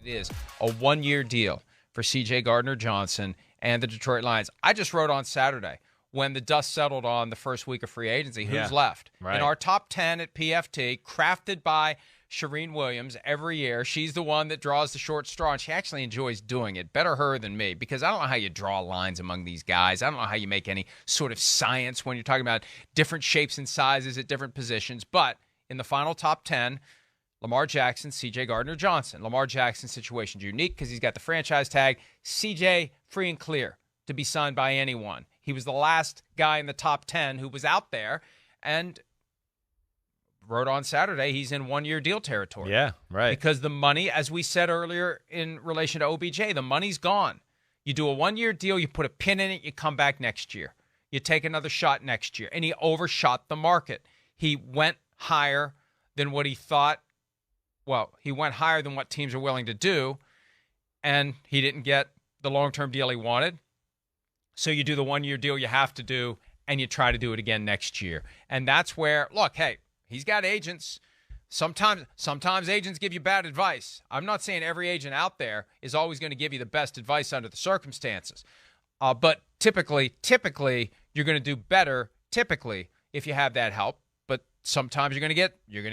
It is a one-year deal for C.J. Gardner-Johnson and the Detroit Lions. I just wrote on Saturday, when the dust settled on the first week of free agency, who's left. Right. In our top 10 at PFT, crafted by Shireen Williams every year. She's the one that draws the short straw, and she actually enjoys doing it. Better her than me, because I don't know how you draw lines among these guys. I don't know how you make any sort of science when you're talking about different shapes and sizes at different positions. But in the final top 10, Lamar Jackson, C.J. Gardner-Johnson. Lamar Jackson's situation is unique because he's got the franchise tag. C.J. free and clear to be signed by anyone. He was the last guy in the top 10 who was out there, and wrote on Saturday he's in one-year deal territory. Yeah, right. Because the money, as we said earlier in relation to OBJ, the money's gone. You do a one-year deal, you put a pin in it, you come back next year. You take another shot next year. And he overshot the market. He went higher than what he thought. Well, he went higher than what teams are willing to do, and he didn't get the long-term deal he wanted. So you do the one-year deal you have to do, and you try to do it again next year. And that's where, look, hey, he's got agents. Sometimes agents give you bad advice. I'm not saying every agent out there is always going to give you the best advice under the circumstances. But typically, you're going to do better, typically, if you have that help. But sometimes you're going to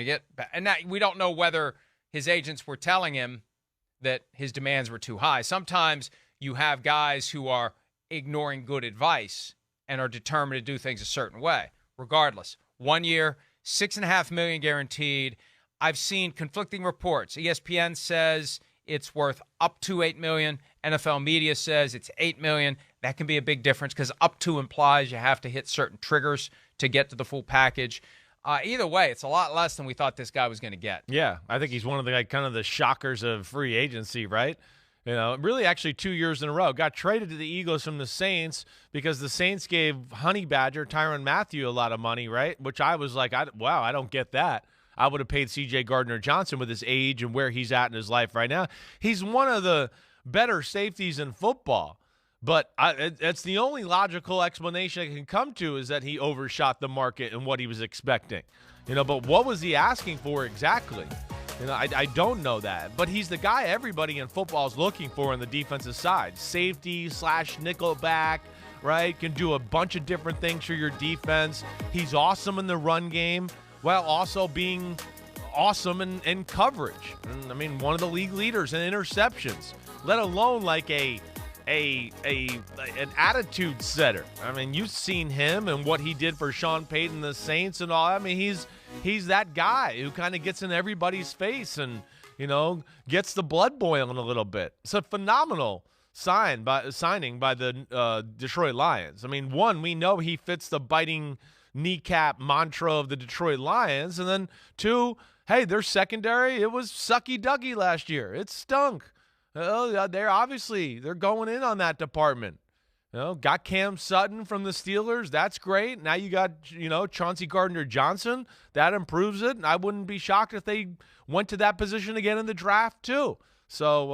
get, and that, we don't know whether his agents were telling him that his demands were too high. Sometimes you have guys who are ignoring good advice and are determined to do things a certain way. Regardless, 1 year, $6.5 million guaranteed. I've seen conflicting reports. ESPN says it's worth up to $8 million. NFL media says it's $8 million. That can be a big difference because up to implies you have to hit certain triggers to get to the full package. Either way, it's a lot less than we thought this guy was going to get. Yeah, I think he's one of the kind of the shockers of free agency, right? You know, really actually 2 years in a row. Got traded to the Eagles from the Saints because the Saints gave Honey Badger, Tyrann Mathieu, a lot of money, right? Which I was like, wow, I don't get that. I would have paid C.J. Gardner-Johnson with his age and where he's at in his life right now. He's one of the better safeties in football. But it's the only logical explanation I can come to is that he overshot the market and what he was expecting. You know, but what was he asking for exactly? You know, I don't know that. But he's the guy everybody in football is looking for on the defensive side. Safety / nickelback, right? Can do a bunch of different things for your defense. He's awesome in the run game while also being awesome in coverage. And, I mean, one of the league leaders in interceptions, let alone like an attitude setter. I mean, you've seen him and what he did for Sean Payton, the Saints, and all. I mean, he's that guy who kind of gets in everybody's face and, you know, gets the blood boiling a little bit. It's a phenomenal signing by the Detroit Lions. I mean, one, we know he fits the biting kneecap mantra of the Detroit Lions, and then two, hey, their secondary, it was sucky-ducky last year. It stunk. They're going in on that department. You know, got Cam Sutton from the Steelers. That's great. Now you got, you know, Chauncey Gardner-Johnson. That improves it. And I wouldn't be shocked if they went to that position again in the draft too. So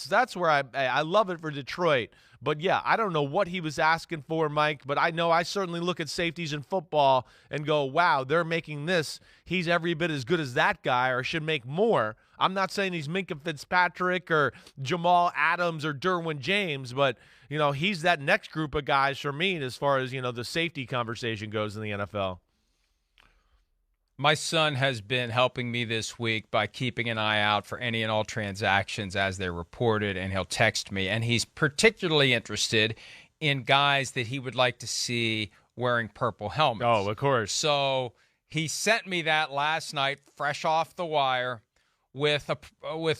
that's where I love it for Detroit. But, yeah, I don't know what he was asking for, Mike, but I know I certainly look at safeties in football and go, wow, they're making this. He's every bit as good as that guy or should make more. I'm not saying he's Minkah Fitzpatrick or Jamal Adams or Derwin James, but, you know, he's that next group of guys for me as far as, you know, the safety conversation goes in the NFL. My son has been helping me this week by keeping an eye out for any and all transactions as they're reported, and he'll text me. And he's particularly interested in guys that he would like to see wearing purple helmets. Oh, of course. So he sent me that last night, fresh off the wire, with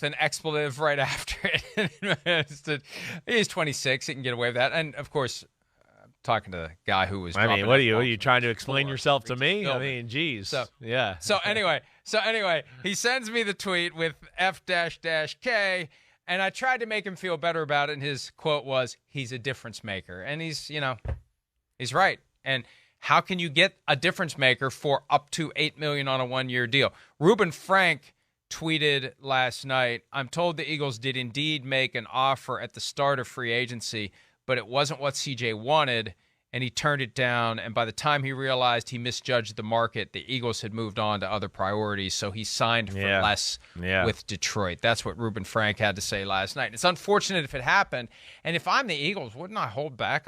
an expletive right after it. He's 26. He can get away with that. And, of course, talking to the guy who was. I mean, what are you trying to explain yourself to me? I mean, geez. So anyway, he sends me the tweet with F-K, and I tried to make him feel better about it. And his quote was, "He's a difference maker," and he's right. And how can you get a difference maker for up to $8 million on a 1-year deal? Reuben Frank tweeted last night, "I'm told the Eagles did indeed make an offer at the start of free agency, but it wasn't what CJ wanted, and he turned it down. And by the time he realized he misjudged the market, the Eagles had moved on to other priorities. So he signed for less with Detroit. That's what Reuben Frank had to say last night. It's unfortunate if it happened. And if I'm the Eagles, wouldn't I hold back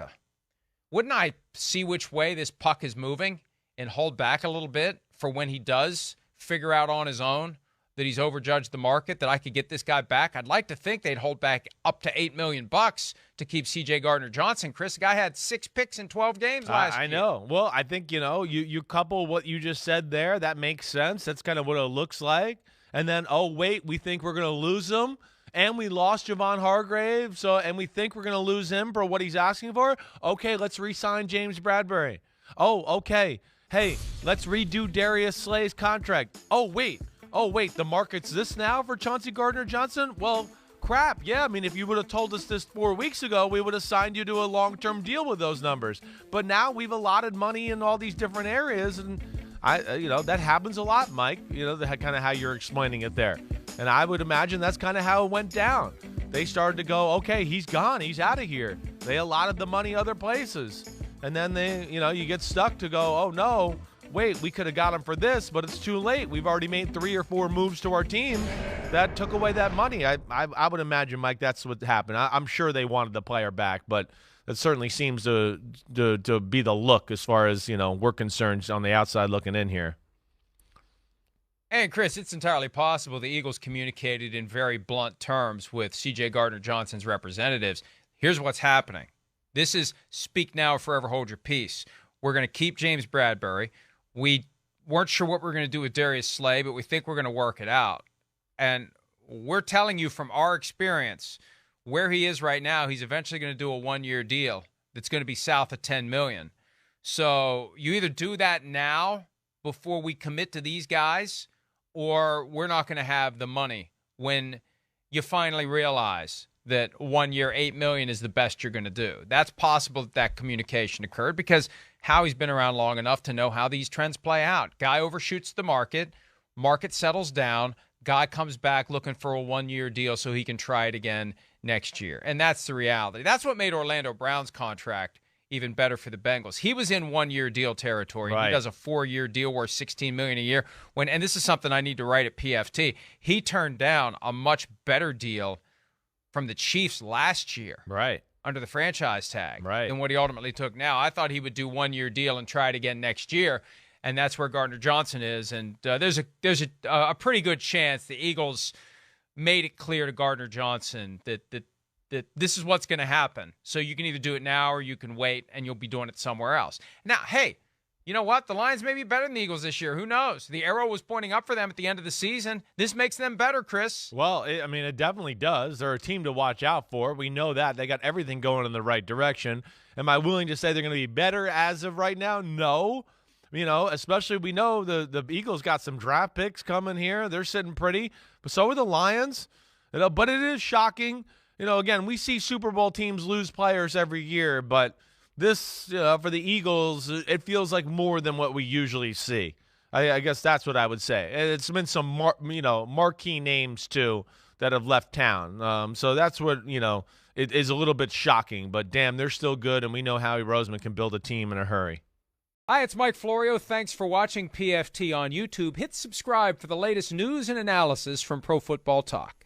wouldn't I see which way this puck is moving and hold back a little bit for when he does figure out on his own that he's overjudged the market, that I could get this guy back? I'd like to think they'd hold back up to $8 million to keep C.J. Gardner-Johnson. Chris, the guy had 6 picks in 12 games last year. I know. Well, I think, you couple what you just said there. That makes sense. That's kind of what it looks like. And then, oh, wait, we think we're going to lose him. And we lost Javon Hargrave, and we think we're going to lose him for what he's asking for. Okay, let's re-sign James Bradbury. Oh, okay. Hey, let's redo Darius Slay's contract. Oh, wait, the market's this now for Chauncey Gardner-Johnson? Well, crap, yeah. I mean, if you would have told us this 4 weeks ago, we would have signed you to a long-term deal with those numbers. But now we've allotted money in all these different areas, and that happens a lot, Mike. Kind of how you're explaining it there. And I would imagine that's kind of how it went down. They started to go, okay, he's gone. He's out of here. They allotted the money other places. And then you get stuck to go, oh, no, wait, we could have got him for this, but it's too late. We've already made 3 or 4 moves to our team that took away that money. I would imagine, Mike, that's what happened. I'm sure they wanted the player back, but that certainly seems to be the look as far as, we're concerned on the outside looking in here. And, Chris, it's entirely possible the Eagles communicated in very blunt terms with C.J. Gardner-Johnson's representatives. Here's what's happening. This is speak now or forever hold your peace. We're going to keep James Bradbury. We weren't sure what we're going to do with Darius Slay, but we think we're going to work it out. And we're telling you from our experience where he is right now, he's eventually going to do a 1-year deal that's going to be south of $10 million. So you either do that now before we commit to these guys, or we're not going to have the money when you finally realize that 1 year, $8 million is the best you're going to do. That's possible that communication occurred because Howie's been around long enough to know how these trends play out. Guy overshoots the market settles down, guy comes back looking for a 1-year deal so he can try it again next year. And that's the reality. That's what made Orlando Brown's contract even better for the Bengals. He was in 1-year deal territory. Right. He does a 4-year deal worth $16 million a year. And this is something I need to write at PFT. He turned down a much better deal from the Chiefs last year. Right. Under the franchise tag. Right. Than what he ultimately took now. I thought he would do 1-year deal and try it again next year. And that's where Gardner-Johnson is. And there's a pretty good chance the Eagles made it clear to Gardner-Johnson that this is what's going to happen. So you can either do it now or you can wait, and you'll be doing it somewhere else. Now, hey, you know what? The Lions may be better than the Eagles this year. Who knows? The arrow was pointing up for them at the end of the season. This makes them better, Chris. Well, it definitely does. They're a team to watch out for. We know that. They got everything going in the right direction. Am I willing to say they're going to be better as of right now? No. Especially we know the Eagles got some draft picks coming here. They're sitting pretty. But so are the Lions. But it is shocking. Again, we see Super Bowl teams lose players every year, but this, for the Eagles, it feels like more than what we usually see. I guess that's what I would say. And it's been some, marquee names, too, that have left town. So that's what, it is a little bit shocking. But, damn, they're still good, and we know Howie Roseman can build a team in a hurry. Hi, it's Mike Florio. Thanks for watching PFT on YouTube. Hit subscribe for the latest news and analysis from Pro Football Talk.